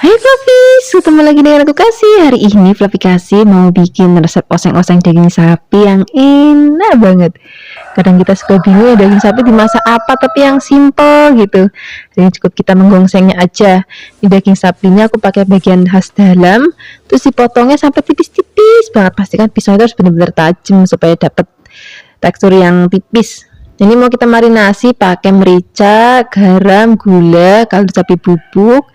Hai Fluffy, ketemu lagi dengan aku Kasih. Hari ini Fluffy Kasih mau bikin resep oseng-oseng daging sapi yang enak banget. Kadang kita suka bingung ya daging sapi dimasak apa tapi yang simple gitu. Jadi cukup kita menggongsengnya aja. Di daging sapinya aku pakai bagian khas dalam, terus dipotongnya sampai tipis-tipis banget. Pastikan pisaunya harus benar-benar tajam supaya dapat tekstur yang tipis. Ini mau kita marinasi pakai merica, garam, gula, kaldu sapi bubuk.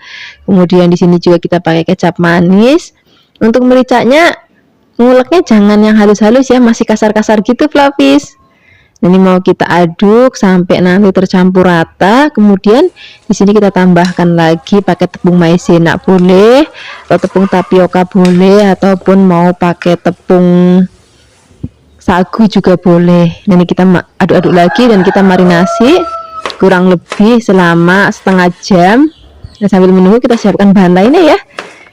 Kemudian di sini juga kita pakai kecap manis. Untuk mericanya nguleknya jangan yang halus-halus ya, masih kasar-kasar gitu Flavis. Ini mau kita aduk sampai nanti tercampur rata. Kemudian di sini kita tambahkan lagi pakai tepung maizena boleh, atau tepung tapioka boleh, ataupun mau pakai tepung sagu juga boleh. Ini kita aduk-aduk lagi dan kita marinasi kurang lebih selama setengah jam. Dan sambil menunggu kita siapkan bahan lainnya ya.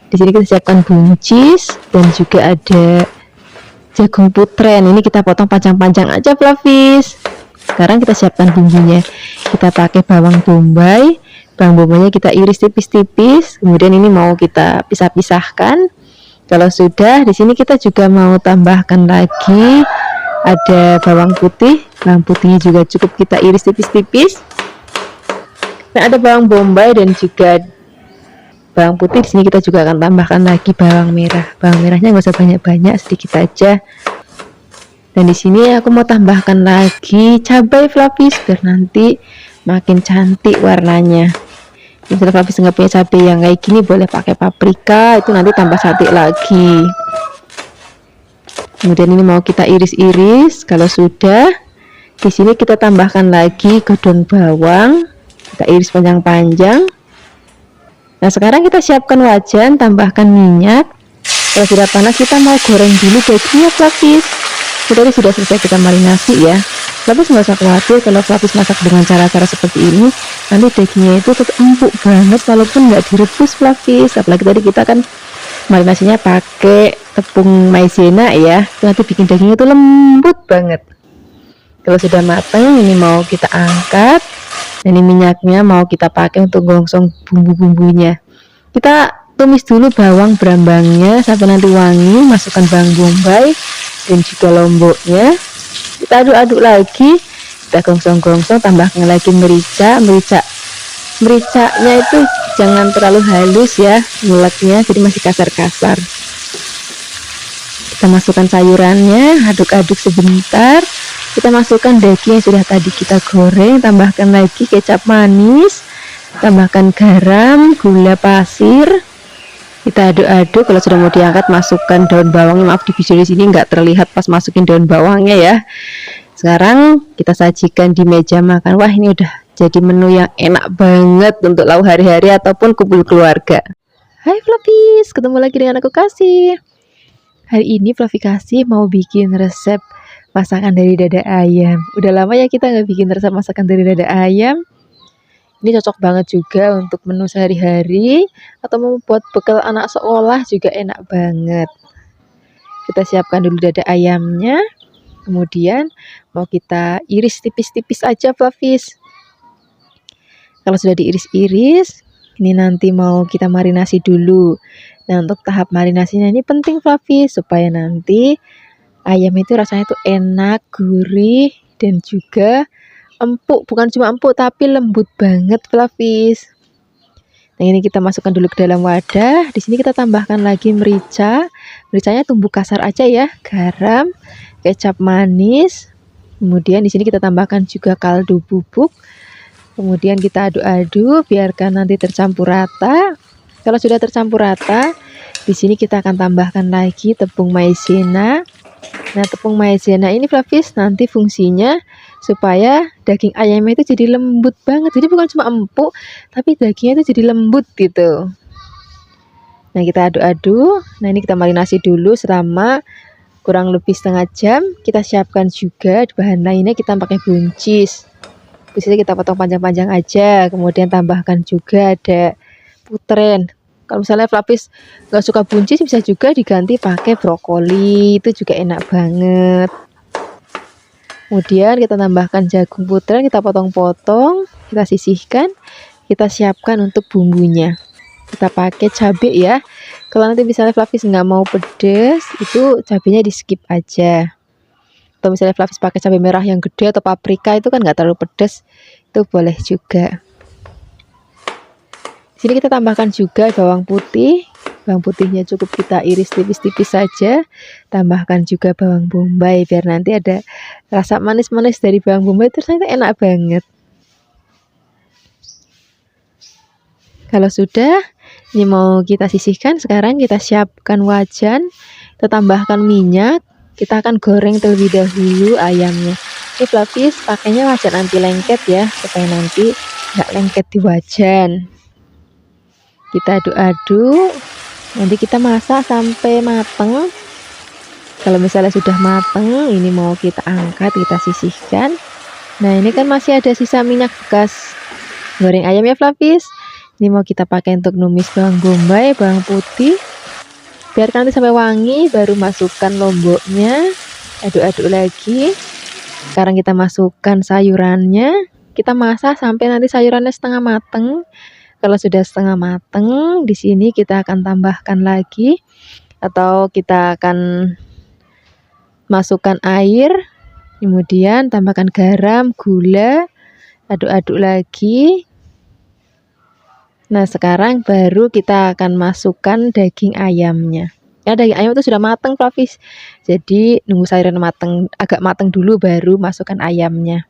Di sini kita siapkan buncis dan juga ada jagung putren. Ini kita potong panjang-panjang aja Flavis. Sekarang kita siapkan bumbunya. Kita pakai bawang bombay. Bawang bombaynya kita iris tipis-tipis. Kemudian ini mau kita pisah-pisahkan. Kalau sudah, di sini kita juga mau tambahkan lagi ada bawang putih. Bawang putihnya juga cukup kita iris tipis-tipis. Nah, ada bawang bombay dan juga bawang putih. Di sini kita juga akan tambahkan lagi bawang merah. Bawang merahnya nggak usah banyak-banyak, sedikit aja. Dan di sini aku mau tambahkan lagi cabai Flavis biar nanti makin cantik warnanya. Misalnya Flavis nggak punya cabai yang kayak gini, boleh pakai paprika, itu nanti tambah cantik lagi. Kemudian ini mau kita iris-iris. Kalau sudah, di sini kita tambahkan lagi daun bawang, kita iris panjang-panjang. Nah, sekarang kita siapkan wajan, tambahkan minyak. Kalau sudah panas, kita mau goreng dulu dagingnya Flavis. Kita sudah selesai kita marinasi ya. Flavis nggak usah khawatir kalau Flavis masak dengan cara-cara seperti ini, nanti dagingnya itu tetap empuk banget walaupun nggak direbus Flavis. Apalagi tadi kita kan marinasinya pakai tepung maizena ya, itu nanti bikin dagingnya itu lembut banget. Kalau sudah matang, ini mau kita angkat. Dan ini minyaknya mau kita pakai untuk gongsong bumbu-bumbunya. Kita tumis dulu bawang berambangnya sampai nanti wangi. Masukkan bawang bombay dan juga lomboknya. Kita aduk-aduk lagi, kita gongsong-gongsong, tambahkan lagi merica. Mericanya itu jangan terlalu halus ya nguleknya, jadi masih kasar-kasar. Kita masukkan sayurannya, aduk-aduk sebentar. Kita masukkan daging yang sudah tadi kita goreng, tambahkan lagi kecap manis, tambahkan garam, gula pasir. Kita aduk-aduk. Kalau sudah mau diangkat, masukkan daun bawang. Maaf di video di sini nggak terlihat pas masukin daun bawangnya ya. Sekarang kita sajikan di meja makan. Wah, ini udah jadi menu yang enak banget untuk lauk hari-hari ataupun kumpul keluarga. Hai Flavis, ketemu lagi dengan aku Kasih. Hari ini Fluffy Kasih mau bikin resep masakan dari dada ayam. Udah lama ya kita nggak bikin resep masakan dari dada ayam. Ini cocok banget juga untuk menu sehari-hari atau mau buat bekal anak sekolah juga enak banget. Kita siapkan dulu dada ayamnya. Kemudian mau kita iris tipis-tipis aja Flavis. Kalau sudah diiris-iris, ini nanti mau kita marinasi dulu. Nah, untuk tahap marinasinya ini penting Flavis, supaya nanti ayam itu rasanya tuh enak, gurih, dan juga empuk. Bukan cuma empuk tapi lembut banget Flavis. Nah, ini kita masukkan dulu ke dalam wadah. Di sini kita tambahkan lagi merica. Mericanya tumbuk kasar aja ya. Garam, kecap manis. Kemudian di sini kita tambahkan juga kaldu bubuk. Kemudian kita aduk-aduk, biarkan nanti tercampur rata. Kalau sudah tercampur rata, di sini kita akan tambahkan lagi tepung maizena. Nah, tepung maizena ini Flavis nanti fungsinya supaya daging ayamnya itu jadi lembut banget. Jadi bukan cuma empuk, tapi dagingnya itu jadi lembut gitu. Nah, kita aduk-aduk. Nah, ini kita marinasi dulu selama kurang lebih setengah jam. Kita siapkan juga bahan lainnya, kita pakai buncis. Buncisnya kita potong panjang-panjang aja. Kemudian tambahkan juga ada putren. Kalau misalnya Flavis nggak suka buncis, bisa juga diganti pakai brokoli, itu juga enak banget. Kemudian kita tambahkan jagung putren, kita potong-potong, kita sisihkan, kita siapkan untuk bumbunya. kita pakai cabai ya. Kalau nanti misalnya Flavis nggak mau pedes, itu cabenya di skip aja. Atau misalnya Flavis pakai cabai merah yang gede atau paprika, itu kan nggak terlalu pedes, itu boleh juga. Di sini kita tambahkan juga bawang putih. Bawang putihnya cukup kita iris tipis-tipis saja. Tambahkan juga bawang bombay biar nanti ada rasa manis-manis dari bawang bombay, itu ternyata enak banget. Kalau sudah, ini mau kita sisihkan. Sekarang kita siapkan wajan, kita tambahkan minyak, kita akan goreng terlebih dahulu ayamnya. Ini Flavis pakainya wajan anti lengket ya, supaya nanti nggak lengket di wajan. Kita aduk-aduk, nanti kita masak sampai mateng. Kalau misalnya sudah mateng, ini mau kita angkat, kita sisihkan. Nah, ini kan masih ada sisa minyak bekas goreng ayam ya Flavis. Ini mau kita pakai untuk numis bawang bombay, bawang putih. Biarkan nanti sampai wangi, baru masukkan lomboknya. Aduk-aduk lagi. Sekarang kita masukkan sayurannya. Kita masak sampai nanti sayurannya setengah mateng. Kalau sudah setengah mateng, di sini kita akan tambahkan lagi, atau kita akan masukkan air. Kemudian tambahkan garam, gula. Aduk-aduk lagi. Nah, sekarang baru kita akan masukkan daging ayamnya. Ya, daging ayam itu sudah matang, Flavis. Jadi, nunggu sayuran matang, agak matang dulu baru masukkan ayamnya.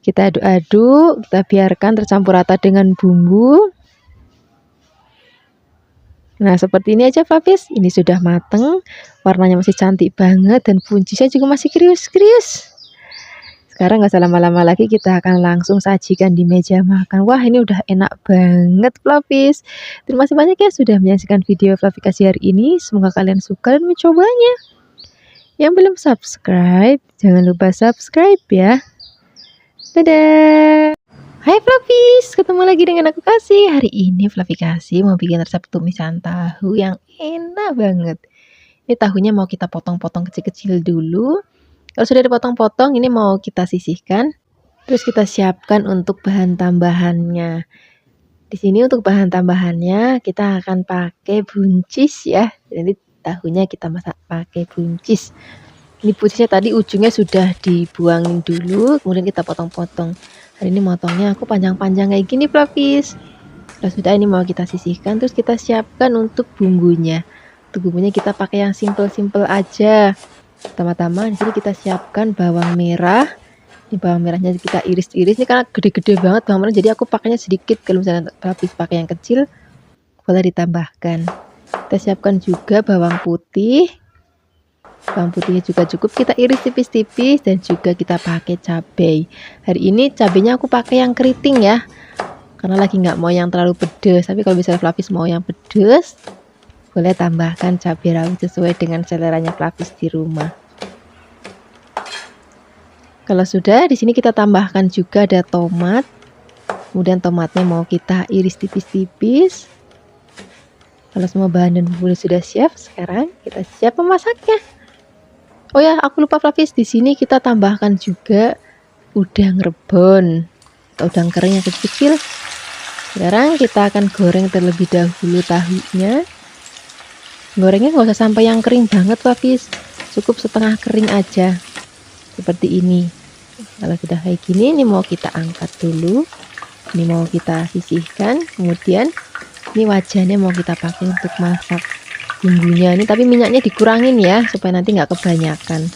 Kita aduk-aduk, kita biarkan tercampur rata dengan bumbu. Nah, seperti ini aja, Flavis. Ini sudah matang, warnanya masih cantik banget dan buncisnya juga masih krius-krius. Sekarang nggak usah lama-lama lagi, kita akan langsung sajikan di meja makan. Wah, ini udah enak banget Flavis. Terima kasih banyak ya sudah menyaksikan video Flavikasi hari ini. Semoga kalian suka dan mencobanya. Yang belum subscribe, jangan lupa subscribe ya. Dadah. Hai Flavis, ketemu lagi dengan aku Kasih. Hari ini Flavikasi mau bikin resep tumisan tahu yang enak banget. Ini tahunya mau kita potong-potong kecil-kecil dulu. Kalau sudah dipotong-potong, ini mau kita sisihkan. Terus kita siapkan untuk bahan tambahannya. Di sini untuk bahan tambahannya kita akan pakai buncis ya. Jadi tahunya kita masak pakai buncis. Ini buncisnya tadi ujungnya sudah dibuangin dulu, kemudian kita potong-potong. Hari ini motongnya aku panjang-panjang kayak gini Flavis. Kalau sudah, ini mau kita sisihkan. Terus kita siapkan untuk bumbunya. Untuk bumbunya kita pakai yang simple-simple aja. Pertama-tama di sini kita siapkan bawang merah. Ini bawang merahnya kita iris-iris. Ini karena gede-gede banget bawang merah, jadi aku pakainya sedikit. Kalau misalnya habis pakai yang kecil, boleh ditambahkan. Kita siapkan juga bawang putih. Bawang putihnya juga cukup kita iris tipis-tipis, dan juga kita pakai cabai. Hari ini cabainya aku pakai yang keriting ya, karena lagi nggak mau yang terlalu pedas. Tapi kalau misalnya Flavis mau yang pedas, boleh tambahkan cabai rawit sesuai dengan seleranya Flavis di rumah. Kalau sudah, di sini kita tambahkan juga ada tomat. Kemudian tomatnya mau kita iris tipis-tipis. Kalau semua bahan dan bumbu sudah siap, sekarang kita siap memasaknya. Oh ya, aku lupa Flavis, di sini kita tambahkan juga udang rebon atau udang kering yang kecil-kecil. Sekarang kita akan goreng terlebih dahulu tahunya. Gorengnya nggak usah sampai yang kering banget Flavis, cukup setengah kering aja seperti ini. Kalau sudah kayak gini, ini mau kita angkat dulu, ini mau kita sisihkan. Kemudian ini wajannya mau kita pakai untuk masak bumbunya ini, tapi minyaknya dikurangin ya supaya nanti nggak kebanyakan.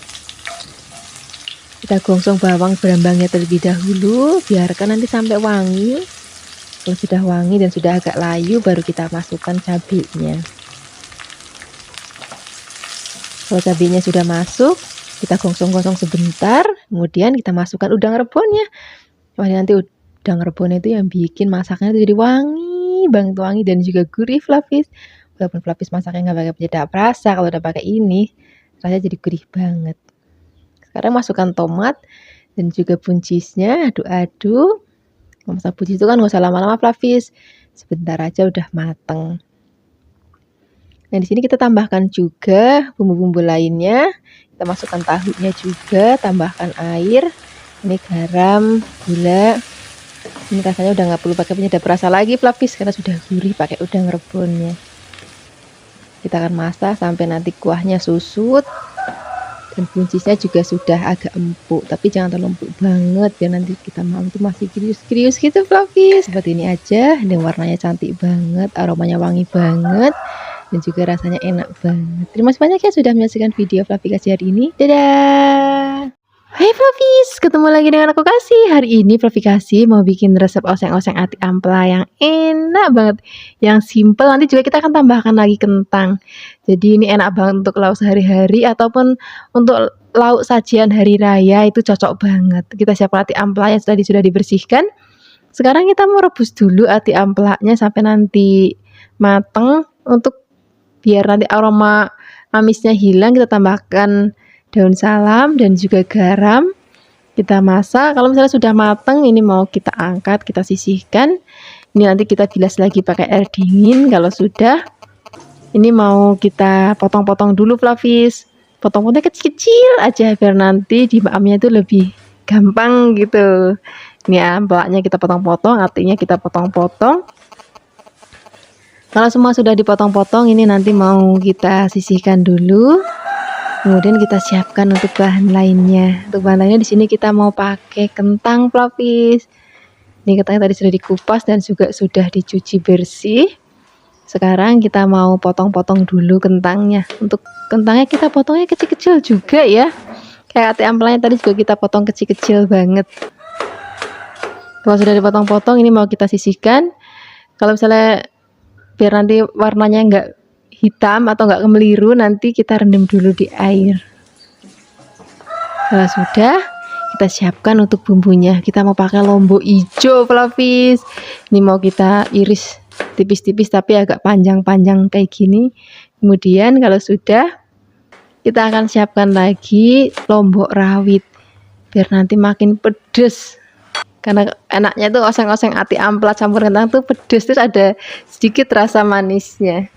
Kita gongsong bawang berambangnya terlebih dahulu, biarkan nanti sampai wangi. Kalau sudah wangi dan sudah agak layu, baru kita masukkan cabenya. Kalau cabenya sudah masuk, kita gongsong-gongsong sebentar, kemudian kita masukkan udang rebonnya. Wah, nanti udang rebon itu yang bikin masaknya itu jadi wangi banget, wangi dan juga gurih Flavis. Walaupun Flavis masaknya nggak pakai penyedap rasa, kalau udah pakai ini rasanya jadi gurih banget. Sekarang masukkan tomat dan juga buncisnya, aduk-aduk. Masak buncis itu kan nggak usah lama-lama Flavis, sebentar aja udah mateng. Nah, di sini kita tambahkan juga bumbu-bumbu lainnya. Kita masukkan tahunya juga, tambahkan air. Ini garam, gula. Ini rasanya udah nggak perlu pakai penyedap rasa lagi Fluffy, karena sudah gurih pakai udang rebonnya. Kita akan masak sampai nanti kuahnya susut dan buncisnya juga sudah agak empuk, tapi jangan terlalu empuk banget biar nanti kita malam itu masih krius-krius gitu Fluffy. Seperti ini aja, dan warnanya cantik banget, aromanya wangi banget, dan juga rasanya enak banget. Terima kasih banyak ya sudah menyaksikan video Fluffy Kasih hari ini. Dadah. Hai Fluffies, ketemu lagi dengan aku Kasih. Hari ini Fluffy Kasih mau bikin resep oseng-oseng ati ampela yang enak banget, yang simple. Nanti juga kita akan tambahkan lagi kentang. Jadi ini enak banget untuk lauk sehari-hari ataupun untuk lauk sajian hari raya, itu cocok banget. Kita siapkan ati ampela yang sudah dibersihkan. Sekarang kita mau rebus dulu ati ampelanya sampai nanti mateng. Untuk biar nanti aroma amisnya hilang, kita tambahkan daun salam dan juga garam. Kita masak. Kalau misalnya sudah matang, ini mau kita angkat, kita sisihkan. Ini nanti kita bilas lagi pakai air dingin. Kalau sudah, ini mau kita potong-potong dulu Fluffies. Potong-potong kecil-kecil aja biar nanti di maamnya itu lebih gampang gitu. Ini ampelanya kita potong-potong, artinya kita potong-potong. Kalau semua sudah dipotong-potong, ini nanti mau kita sisihkan dulu. Kemudian kita siapkan untuk bahan lainnya. Untuk bahan lainnya di sini kita mau pakai kentang Fluffies. Ini kentangnya tadi sudah dikupas dan juga sudah dicuci bersih. Sekarang kita mau potong-potong dulu kentangnya. Untuk kentangnya kita potongnya kecil-kecil juga ya. Kayak ati ampelanya tadi juga kita potong kecil-kecil banget. Kalau sudah dipotong-potong, ini mau kita sisihkan. Kalau misalnya biar nanti warnanya enggak hitam atau enggak kemeliru, nanti kita rendam dulu di air. Kalau sudah, kita siapkan untuk bumbunya. Kita mau pakai lombok hijau Fluffies. Ini mau kita iris tipis-tipis tapi agak panjang-panjang kayak gini. Kemudian kalau sudah, kita akan siapkan lagi lombok rawit biar nanti makin pedes. Karena enaknya tuh oseng-oseng ati ampela campur kentang tuh pedes, terus ada sedikit rasa manisnya.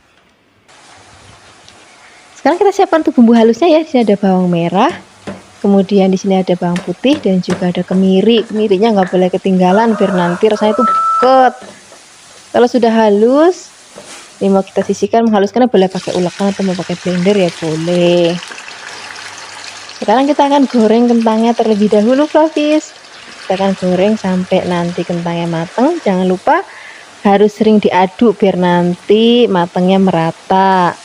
Sekarang kita siapkan untuk bumbu halusnya ya. Di sini ada bawang merah, kemudian di sini ada bawang putih dan juga ada kemiri. Kemirinya nggak boleh ketinggalan biar nanti rasanya itu buket. Kalau sudah halus, ini mau kita sisihkan. Menghaluskannya boleh pakai ulekan atau mau pakai blender ya boleh. Sekarang kita akan goreng kentangnya terlebih dahulu Fluffies. Kita akan goreng sampai nanti kentangnya matang. Jangan lupa harus sering diaduk biar nanti matangnya merata.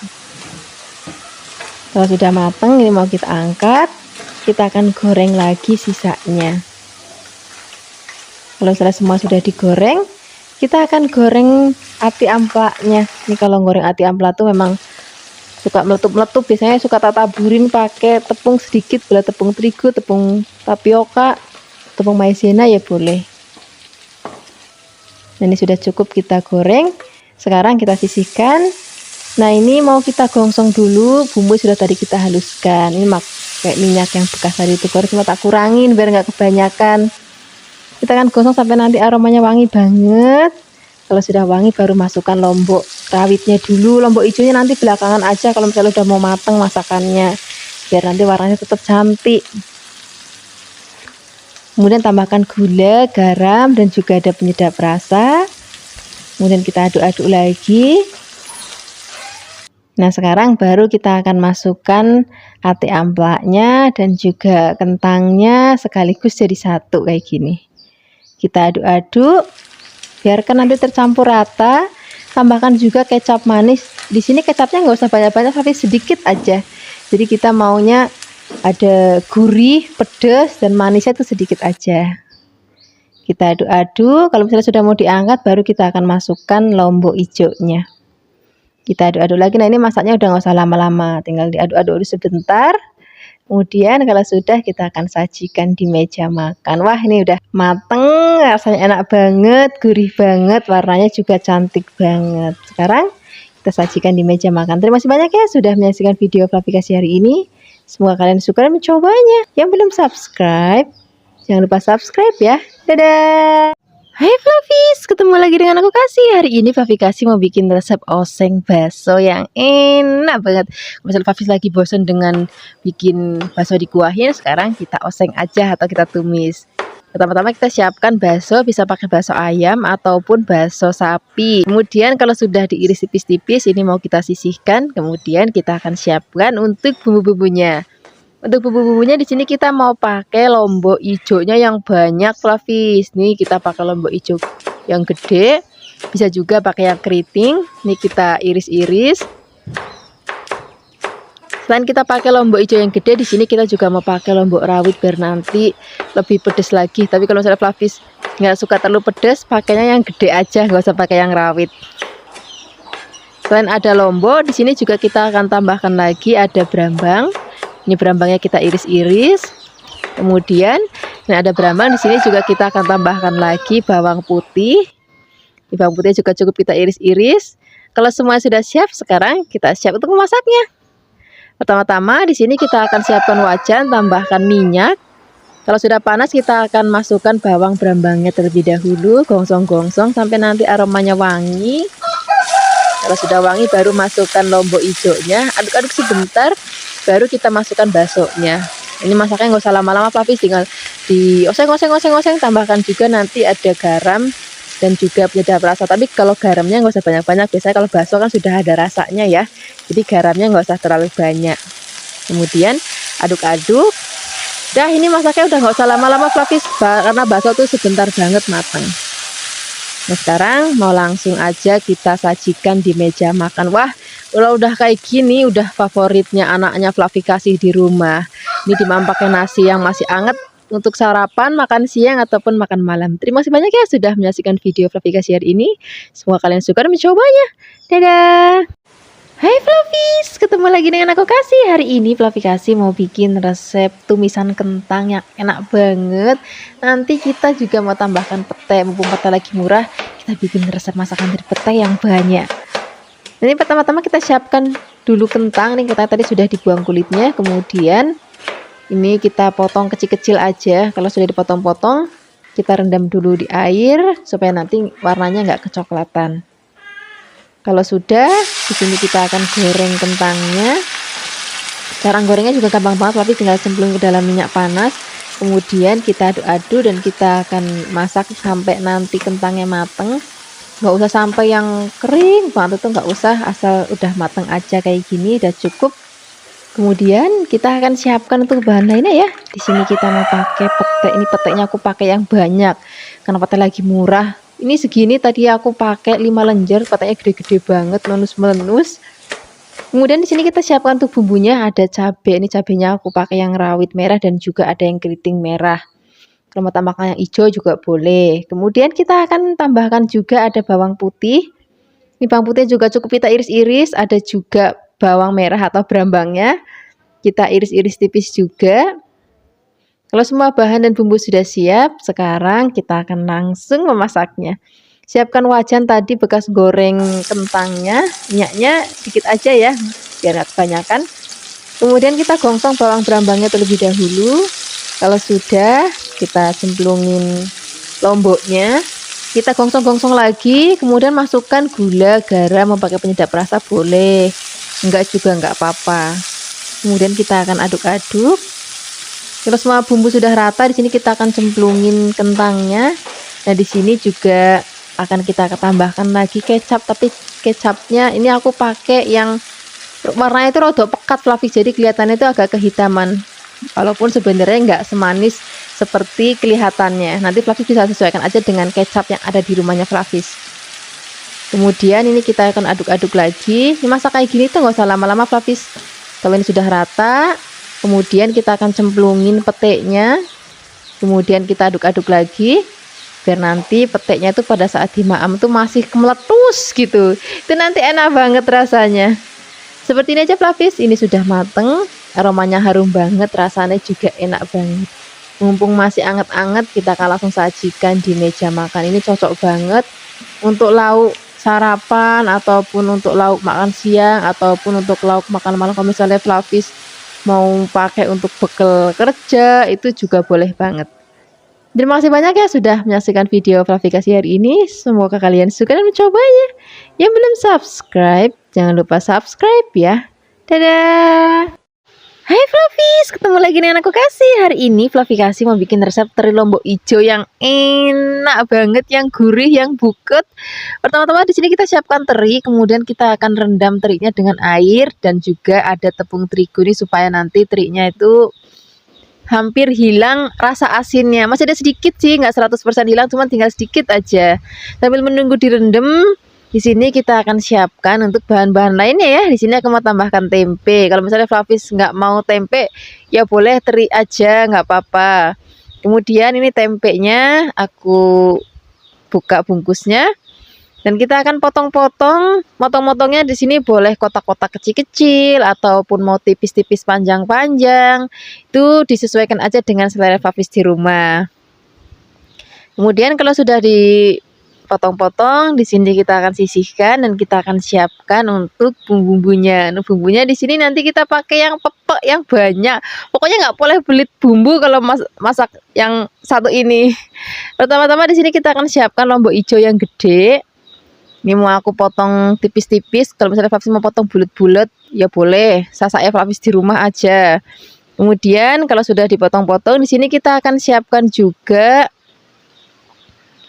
Kalau sudah matang, ini mau kita angkat. Kita akan goreng lagi sisanya. Kalau semua sudah digoreng, kita akan goreng ati amplanya. Ini kalau goreng ati ampela tuh memang suka meletup-meletup. Biasanya suka tak taburin pakai tepung sedikit, boleh tepung terigu, tepung tapioka, tepung maizena ya boleh. Nah, ini sudah cukup kita goreng. Sekarang kita sisihkan. Nah, ini mau kita gongsong dulu. Bumbu sudah tadi kita haluskan. Ini kayak minyak yang bekas tadi itu, cuma tak kurangin biar nggak kebanyakan. Kita akan gosong sampai nanti aromanya wangi banget. Kalau sudah wangi baru masukkan lombok rawitnya dulu. Lombok hijaunya nanti belakangan aja kalau misalnya udah mau matang masakannya, biar nanti warnanya tetap cantik. Kemudian tambahkan gula, garam, dan juga ada penyedap rasa. Kemudian kita aduk-aduk lagi. Nah, sekarang baru kita akan masukkan ati amplanya dan juga kentangnya sekaligus jadi satu kayak gini. Kita aduk-aduk, biarkan nanti tercampur rata. Tambahkan juga kecap manis. Di sini kecapnya nggak usah banyak-banyak, tapi sedikit aja. Jadi kita maunya ada gurih, pedas, dan manisnya itu sedikit aja. Kita aduk-aduk. Kalau misalnya sudah mau diangkat, baru kita akan masukkan lombok hijaunya. Kita aduk-aduk lagi. Nah, ini masaknya udah nggak usah lama-lama, tinggal diaduk-aduk sebentar. Kemudian kalau sudah, kita akan sajikan di meja makan. Wah, ini udah mateng, rasanya enak banget, gurih banget, warnanya juga cantik banget. Sekarang kita sajikan di meja makan. Terima kasih banyak ya sudah menyaksikan video Fluffy Kasih hari ini. Semoga kalian suka dan mencobanya. Yang belum subscribe, jangan lupa subscribe ya. Dadah. Hai Fluffies, ketemu lagi dengan aku Kasih. Hari ini Fluffy Kasih mau bikin resep oseng bakso yang enak banget. Misalnya Fluffies lagi bosan dengan bikin bakso dikuahin, sekarang kita oseng aja atau kita tumis. Pertama-tama kita siapkan bakso, bisa pakai bakso ayam ataupun bakso sapi. Kemudian kalau sudah diiris tipis-tipis, ini mau kita sisihkan. Kemudian kita akan siapkan untuk bumbu-bumbunya. Untuk bumbu-bumbunya di sini kita mau pakai lombok hijaunya yang banyak, Flavis. Nih kita pakai lombok hijau yang gede, bisa juga pakai yang keriting. Nih kita iris-iris. Selain kita pakai lombok hijau yang gede, di sini kita juga mau pakai lombok rawit biar nanti lebih pedas lagi. Tapi kalau misalnya Flavis nggak suka terlalu pedas, pakainya yang gede aja, nggak usah pakai yang rawit. Selain ada lombok, di sini juga kita akan tambahkan lagi ada brambang. Ini brambangnya kita iris-iris. Kemudian, ini ada brambang. Di sini juga kita akan tambahkan lagi bawang putih. Di bawang putih juga cukup kita iris-iris. Kalau semua sudah siap, sekarang kita siap untuk memasaknya. Pertama-tama di sini kita akan siapkan wajan, tambahkan minyak. Kalau sudah panas kita akan masukkan bawang brambangnya terlebih dahulu, gongsong-gongsong sampai nanti aromanya wangi. Kalau sudah wangi baru masukkan lombok hijaunya, aduk-aduk sebentar, baru kita masukkan baksonya. Ini masaknya nggak usah lama-lama, Flavis, tinggal di oseng-oseng, tambahkan juga nanti ada garam dan juga penyedap rasa. Tapi kalau garamnya nggak usah banyak-banyak, biasanya kalau bakso kan sudah ada rasanya ya, jadi garamnya nggak usah terlalu banyak. Kemudian aduk-aduk. Nah ini masaknya udah nggak usah lama-lama, Flavis, karena bakso tuh sebentar banget matang. Nah sekarang mau langsung aja kita sajikan di meja makan. Wah, udah kayak gini udah favoritnya anaknya Flavi kasih di rumah. Ini dimana pakai nasi yang masih anget untuk sarapan, makan siang ataupun makan malam. Terima kasih banyak ya sudah menyaksikan video Flavi kasih hari ini. Semoga kalian suka dan mencobanya. Dadah. Hai Flavis, ketemu lagi dengan aku Kasih. Hari ini Flavi Kasih mau bikin resep tumisan kentang yang enak banget. Nanti kita juga mau tambahkan pete, mumpung pete lagi murah, kita bikin resep masakan dari pete yang banyak. Ini pertama-tama kita siapkan dulu kentang. Nih kentang tadi sudah dibuang kulitnya. Kemudian ini kita potong kecil-kecil aja. Kalau sudah dipotong-potong, kita rendam dulu di air supaya nanti warnanya nggak kecoklatan. Kalau sudah, di sini kita akan goreng kentangnya. Cara gorengnya juga gampang banget, tapi tinggal cemplung ke dalam minyak panas. Kemudian kita aduk-aduk dan kita akan masak sampai nanti kentangnya mateng. Nggak usah sampai yang kering banget, itu nggak usah, asal udah mateng aja kayak gini udah cukup. Kemudian kita akan siapkan untuk bahan lainnya ya. Di sini kita mau pakai pete. Ini petenya aku pakai yang banyak karena pete lagi murah. Ini segini tadi aku pakai 5 lenjer, petenya gede-gede banget, melus-melus. Kemudian di sini kita siapkan untuk bumbunya, ada cabai. Ini cabenya aku pakai yang rawit merah dan juga ada yang keriting merah. Kalau mau tambahkan yang hijau juga boleh. Kemudian kita akan tambahkan juga ada bawang putih. Ini bawang putih juga cukup kita iris-iris, ada juga bawang merah atau brambangnya. Kita iris-iris tipis juga. Kalau semua bahan dan bumbu sudah siap, sekarang kita akan langsung memasaknya. Siapkan wajan tadi bekas goreng kentangnya, minyaknya sedikit aja ya, biar nggak kebanyakan. Kemudian kita gongsong bawang brambangnya terlebih dahulu. Kalau sudah, kita cemplungin lomboknya. Kita gongsong-gongsong lagi, kemudian masukkan gula, garam, mau pakai penyedap rasa boleh. Enggak juga enggak apa-apa. Kemudian kita akan aduk-aduk. Kalau semua bumbu sudah rata, di sini kita akan cemplungin kentangnya. Nah, di sini juga akan kita tambahkan lagi kecap, tapi kecapnya ini aku pakai yang warnanya itu rada pekat, Flavis, jadi kelihatannya itu agak kehitaman. Walaupun sebenarnya nggak semanis seperti kelihatannya. Nanti Flavis bisa sesuaikan aja dengan kecap yang ada di rumahnya Flavis. Kemudian ini kita akan aduk-aduk lagi. Ini masak kayak gini tuh nggak usah lama-lama, Flavis. Kalau ini sudah rata, kemudian kita akan cemplungin peteknya. Kemudian kita aduk-aduk lagi biar nanti peteknya itu pada saat dimaam tuh masih meletus gitu. Itu nanti enak banget rasanya. Seperti ini aja, Flavis. Ini sudah mateng, aromanya harum banget, rasanya juga enak banget. Mumpung masih anget-anget, kita akan langsung sajikan di meja makan. Ini cocok banget untuk lauk sarapan ataupun untuk lauk makan siang ataupun untuk lauk makan malam. Kalau misalnya Flavis mau pakai untuk bekal kerja, itu juga boleh banget. Terima kasih banyak ya sudah menyaksikan video Flavi Kasih hari ini. Semoga kalian suka dan mencobanya. Yang belum subscribe, jangan lupa subscribe ya. Dadah. Hai Flavis, ketemu lagi dengan aku Kasih. Hari ini Flavi Kasih mau bikin resep teri lombok hijau yang enak banget, yang gurih, yang buket. Pertama-tama di sini kita siapkan teri, kemudian kita akan rendam terinya dengan air dan juga ada tepung terigu nih supaya nanti terinya itu hampir hilang rasa asinnya. Masih ada sedikit sih, nggak 100% hilang, cuma tinggal sedikit aja. Sambil menunggu direndam, di sini kita akan siapkan untuk bahan-bahan lainnya ya. Di sini aku mau tambahkan tempe. Kalau misalnya Flavis nggak mau tempe, ya boleh teri aja, nggak apa-apa. Kemudian ini tempenya aku buka bungkusnya dan kita akan potong-potong. Motong-motongnya di sini boleh kotak-kotak kecil-kecil ataupun mau tipis-tipis panjang-panjang. Itu disesuaikan aja dengan selera Flavis di rumah. Kemudian kalau sudah potong-potong, di sini kita akan sisihkan dan kita akan siapkan untuk bumbu-bumbunya. Nah, bumbunya di sini nanti kita pakai yang pepek yang banyak. Pokoknya nggak boleh belit bumbu kalau masak yang satu ini. Pertama-tama di sini kita akan siapkan lombok hijau yang gede. Ini mau aku potong tipis-tipis. Kalau misalnya Flavis mau potong bulat-bulat, ya boleh. Saya Flavis di rumah aja. Kemudian kalau sudah dipotong-potong, di sini kita akan siapkan juga.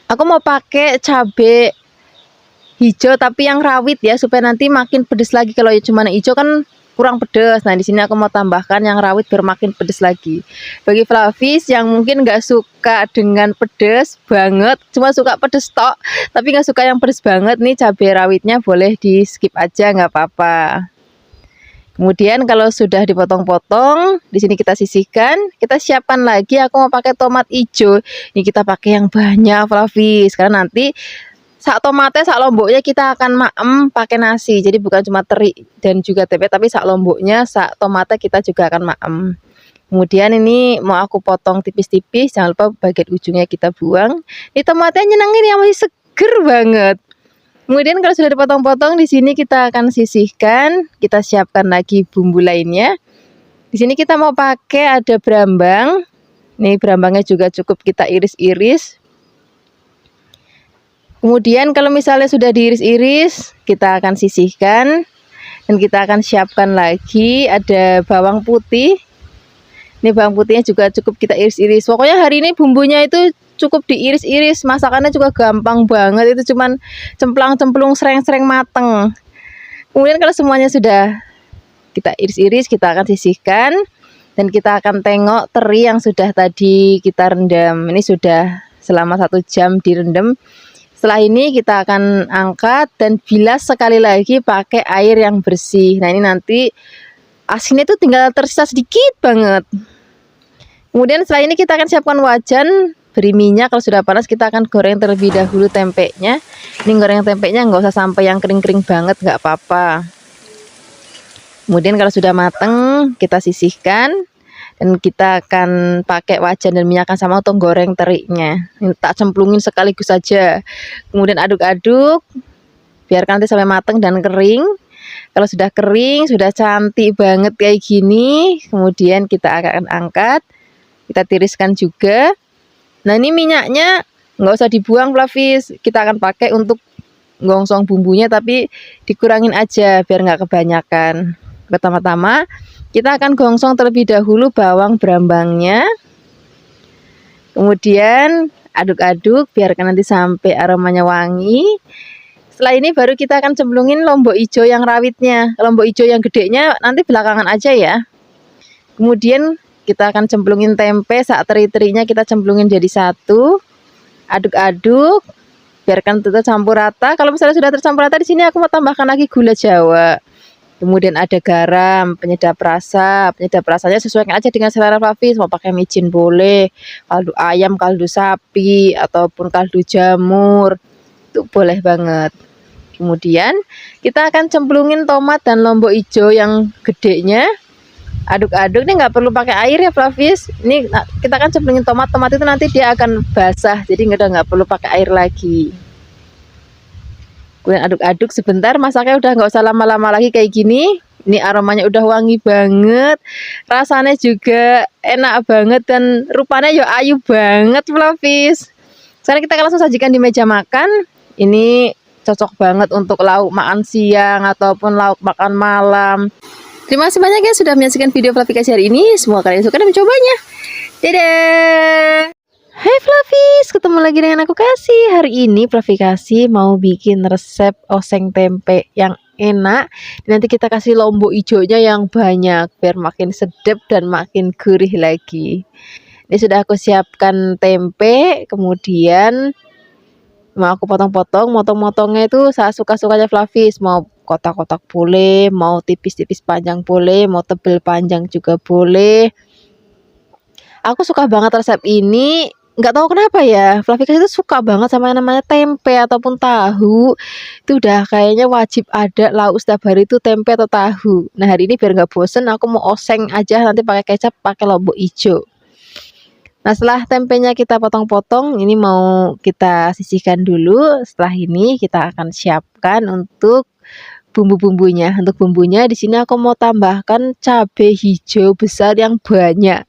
Aku mau pakai cabai hijau tapi yang rawit ya supaya nanti makin pedes lagi. Kalau cuma hijau kan kurang pedes. Nah di sini aku mau tambahkan yang rawit biar makin pedes lagi. Bagi Flavis yang mungkin nggak suka dengan pedes banget, cuma suka pedes tok, tapi nggak suka yang pedes banget, nih cabai rawitnya boleh di skip aja, nggak apa-apa. Kemudian kalau sudah dipotong-potong, di sini kita sisihkan, kita siapkan lagi. Aku mau pakai tomat hijau. Ini kita pakai yang banyak, Flavis, karena nanti sak tomatnya, sak lomboknya kita akan maem pakai nasi. Jadi bukan cuma teri dan juga tempe, tapi sak lomboknya, sak tomatnya kita juga akan maem. Kemudian ini mau aku potong tipis-tipis, jangan lupa bagian ujungnya kita buang. Ini tomatnya nyenengin yang masih seger banget. Kemudian kalau sudah dipotong-potong, di sini kita akan sisihkan, kita siapkan lagi bumbu lainnya. Di sini kita mau pakai ada berambang. Nih berambangnya juga cukup kita iris-iris. Kemudian kalau misalnya sudah diiris-iris, kita akan sisihkan dan kita akan siapkan lagi ada bawang putih. Ini bawang putihnya juga cukup kita iris-iris. Pokoknya hari ini bumbunya itu cukup diiris-iris, masakannya juga gampang banget, itu cuman cemplang-cemplung sreng-sreng mateng. Kemudian kalau semuanya sudah kita iris-iris, kita akan sisihkan dan kita akan tengok teri yang sudah tadi kita rendam. Ini sudah selama 1 jam direndam. Setelah ini kita akan angkat dan bilas sekali lagi pakai air yang bersih. Nah ini nanti asinnya itu tinggal tersisa sedikit banget. Kemudian setelah ini kita akan siapkan wajan, beri minyak. Kalau sudah panas kita akan goreng terlebih dahulu tempenya. Ini goreng tempenya nggak usah sampai yang kering-kering banget, nggak apa-apa. Kemudian kalau sudah mateng kita sisihkan dan kita akan pakai wajan dan minyak yang sama untuk goreng terinya. Ini tak cemplungin sekaligus saja. Kemudian aduk-aduk biarkan nanti sampai mateng dan kering. Kalau sudah kering, sudah cantik banget kayak gini, kemudian kita akan angkat, kita tiriskan juga. Nah ini minyaknya nggak usah dibuang, Flavis. Kita akan pakai untuk gongsong bumbunya, tapi dikurangin aja biar nggak kebanyakan. Pertama-tama kita akan gongsong terlebih dahulu bawang berambangnya. Kemudian aduk-aduk biarkan nanti sampai aromanya wangi. Setelah ini baru kita akan cemplungin lombok hijau yang rawitnya. Lombok hijau yang gedenya nanti belakangan aja ya. Kemudian kita akan cemplungin tempe, saat teri-terinya kita cemplungin jadi satu. Aduk-aduk, biarkan itu campur rata. Kalau misalnya sudah tercampur rata, di sini aku mau tambahkan lagi gula Jawa. Kemudian ada garam, penyedap rasa. Penyedap rasanya sesuaikan aja dengan selera Flavis. Mau pakai micin boleh, kaldu ayam, kaldu sapi, ataupun kaldu jamur. Itu boleh banget. Kemudian kita akan cemplungin tomat dan lombok hijau yang gedenya. Aduk-aduk, ini nggak perlu pakai air ya Flavis. Ini kita akan cemplungin tomat itu nanti dia akan basah, jadi nggak perlu pakai air lagi. Kemudian aduk-aduk sebentar, masaknya udah nggak usah lama-lama lagi kayak gini. Ini aromanya udah wangi banget, rasanya juga enak banget dan rupanya ya ayu banget Flavis. Sekarang kita langsung sajikan di meja makan. Ini cocok banget untuk lauk makan siang ataupun lauk makan malam. Terima kasih banyak ya sudah menyaksikan video Fluffy kasih hari ini. Semoga kalian suka dan mencobanya. Dadah. Hai Fluffies, ketemu lagi dengan aku Kasih. Hari ini Fluffy Kasih mau bikin resep oseng tempe yang enak. Nanti kita kasih lombok hijaunya yang banyak biar makin sedap dan makin gurih lagi. Ini sudah aku siapkan tempe, kemudian mau aku potong-potong. Motong-motongnya itu saya suka-sukanya Fluffies. Mau kotak-kotak boleh, mau tipis-tipis panjang boleh, mau tebel panjang juga boleh. Aku suka banget resep ini, nggak tahu kenapa ya. Fluffy Kasih itu suka banget sama yang namanya tempe ataupun tahu. Itu udah kayaknya wajib ada lauk setiap hari itu tempe atau tahu. Nah hari ini biar nggak bosen, aku mau oseng aja nanti pakai kecap, pakai lombok hijau. Nah setelah tempenya kita potong-potong, ini mau kita sisihkan dulu. Setelah ini kita akan siapkan untuk bumbu-bumbunya. Untuk bumbunya di sini aku mau tambahkan cabai hijau besar yang banyak.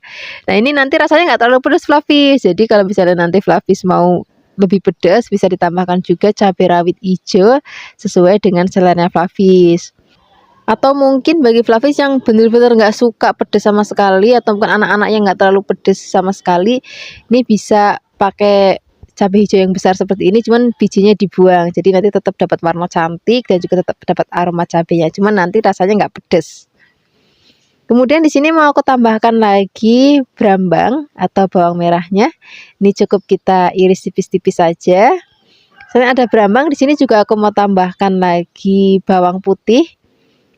Nah ini nanti rasanya nggak terlalu pedas Fluffy. Jadi kalau misalnya nanti Fluffy mau lebih pedas, bisa ditambahkan juga cabai rawit hijau sesuai dengan selera Fluffy. Atau mungkin bagi Fluffy yang benar-benar nggak suka pedas sama sekali, atau mungkin anak-anak yang nggak terlalu pedas sama sekali, ini bisa pakai cabai hijau yang besar seperti ini, cuman bijinya dibuang. Jadi nanti tetap dapat warna cantik dan juga tetap dapat aroma cabenya. Cuman nanti rasanya nggak pedas. Kemudian di sini mau aku tambahkan lagi brambang atau bawang merahnya. Ini cukup kita iris tipis-tipis saja. Selain ada brambang, di sini juga aku mau tambahkan lagi bawang putih.